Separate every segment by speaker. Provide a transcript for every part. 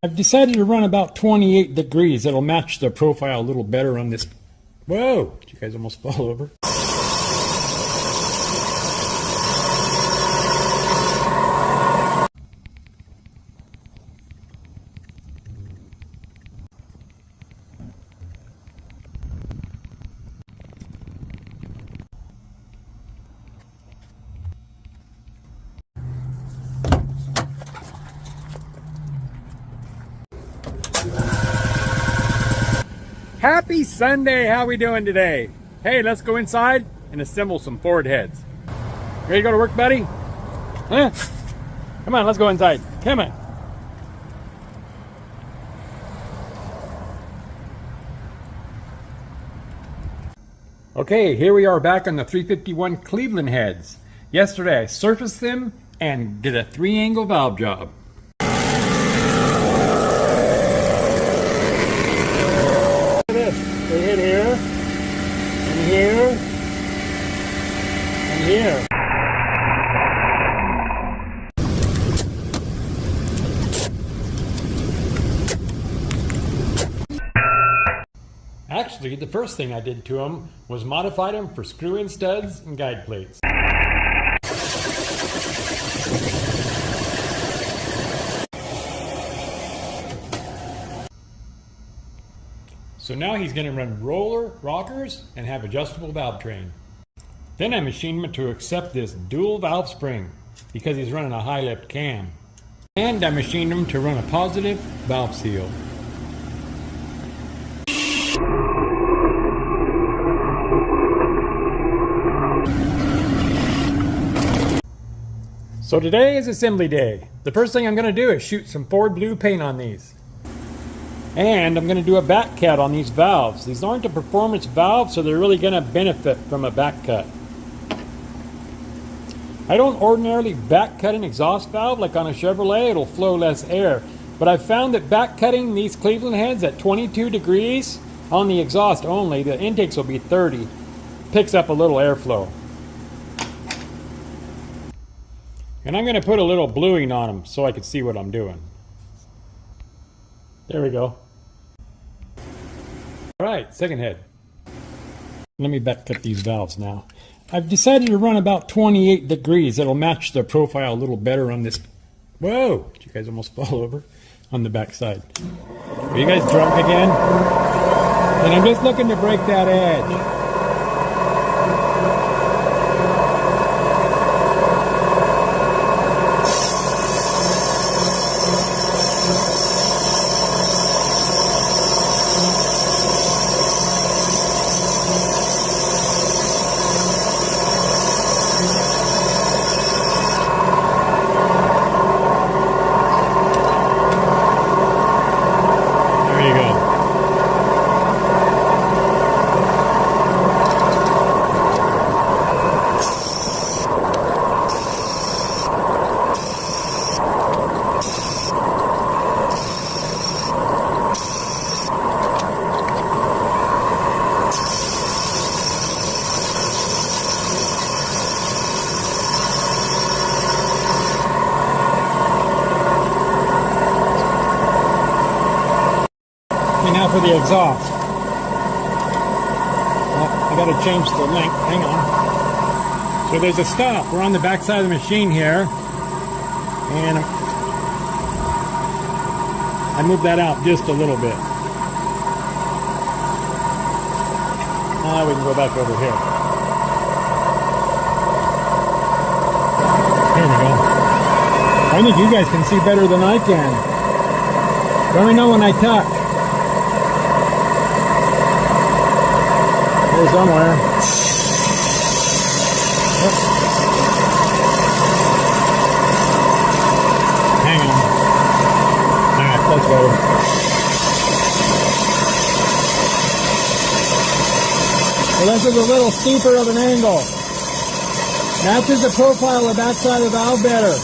Speaker 1: I've decided to run about 28 degrees. It'll match the profile a little better on this. Whoa! Did you guys almost fall over? Happy Sunday! How we doing today? Hey, let's go inside and assemble some Ford heads. Ready to go to work, buddy? Huh? Come on, let's go inside. Come on. Okay, here we are back on the 351 Cleveland heads. Yesterday I surfaced them and did a 3-angle valve job. They hit here, and here, and here. Actually, the first thing I did to them was modify them for screw-in studs and guide plates. So now he's going to run roller rockers and have adjustable valve train. Then I machined him to accept this dual valve spring because he's running a high lift cam. And I machined him to run a positive valve seal. So today is assembly day. The first thing I'm going to do is shoot some Ford blue paint on these. And I'm going to do a back cut on these valves. These aren't a performance valve, so they're really going to benefit from a back cut. I don't ordinarily back cut an exhaust valve like on a Chevrolet. It'll flow less air. But I've found that back cutting these Cleveland heads at 22 degrees on the exhaust only, the intakes will be 30, picks up a little airflow. And I'm going to put a little bluing on them so I can see what I'm doing. There we go. All right, second head. Let me back cut these valves now. I've decided to run about 28 degrees. It'll match the profile a little better on this. Whoa! Did you guys almost fall over on the back side? Are you guys drunk again? And I'm just looking to break that edge. Now for the exhaust. I got to change the length. Hang on. So there's a stop. We're on the back side of the machine here, and I moved that out just a little bit. Now we can go back over here. Here we go. I think you guys can see better than I can. Let me know when I touch. Here somewhere. Oops. Hang on. Alright, let's go. Well, this is a little steeper of an angle. Matches the profile of the backside of the valve better.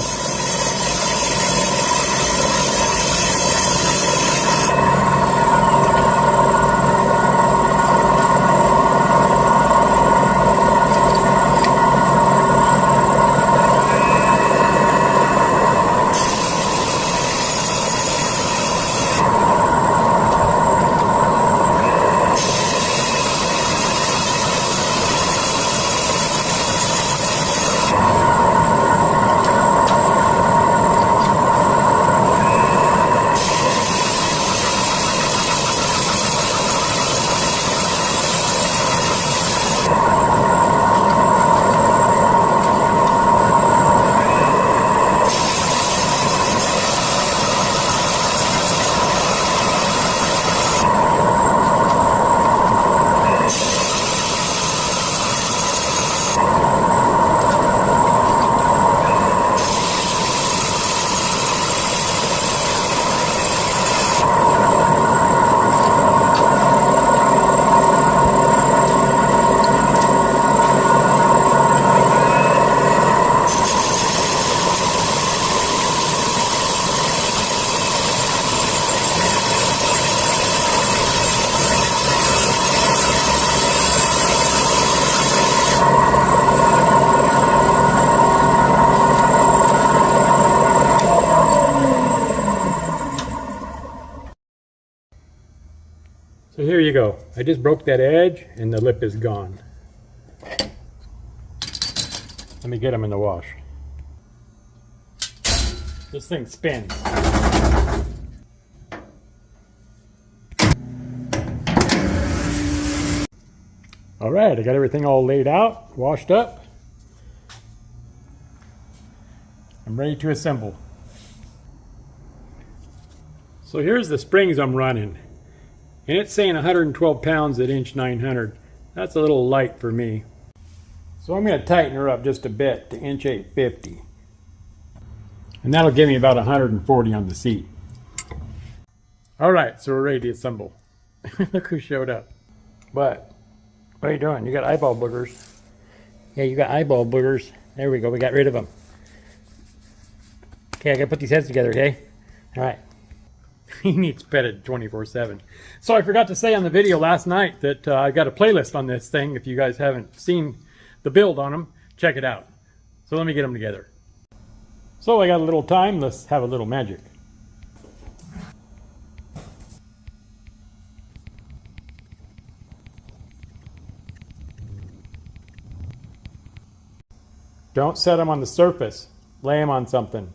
Speaker 1: you go. I just broke that edge and the lip is gone. Let me get them in the wash. This thing spins. All right, I got everything all laid out, washed up. I'm ready to assemble. So here's the springs I'm running. And it's saying 112 pounds at inch 900. That's a little light for me. So I'm going to tighten her up just a bit to inch 850. And that'll give me about 140 on the seat. All right, so we're ready to assemble. Look who showed up. What are you doing? You got eyeball boogers. Yeah, you got eyeball boogers. There we go, we got rid of them. Okay, I gotta put these heads together, okay? All right. He needs petted 24/7. So I forgot to say on the video last night that I got a playlist on this thing. If you guys haven't seen the build on them, check it out. So let me get them together. So I got a little time, let's have a little magic. Don't set them on the surface, lay them on something.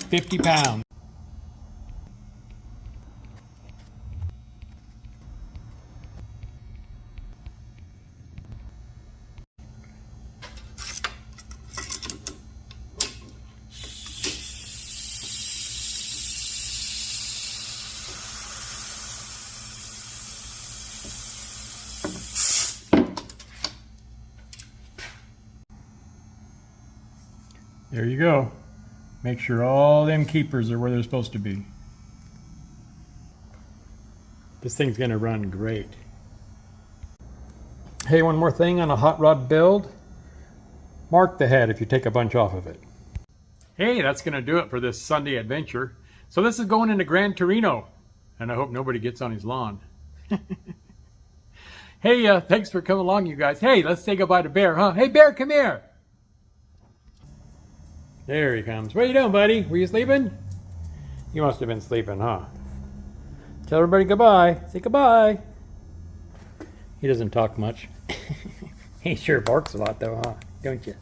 Speaker 1: £50. There you go. Make sure all them keepers are where they're supposed to be. This thing's gonna run great. Hey, one more thing on a hot rod build. Mark the head if you take a bunch off of it. Hey, that's gonna do it for this Sunday adventure. So this is going into Gran Torino, and I hope nobody gets on his lawn. Hey, thanks for coming along, you guys. Hey, let's say goodbye to Bear, huh? Hey, Bear, come here. There he comes. What are you doing, buddy? Were you sleeping? You must have been sleeping, huh? Tell everybody goodbye. Say goodbye. He doesn't talk much. He sure barks a lot, though, huh? Don't you?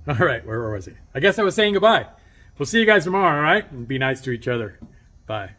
Speaker 1: All right, where was he? I guess I was saying goodbye. We'll see you guys tomorrow, all right? And be nice to each other. Bye.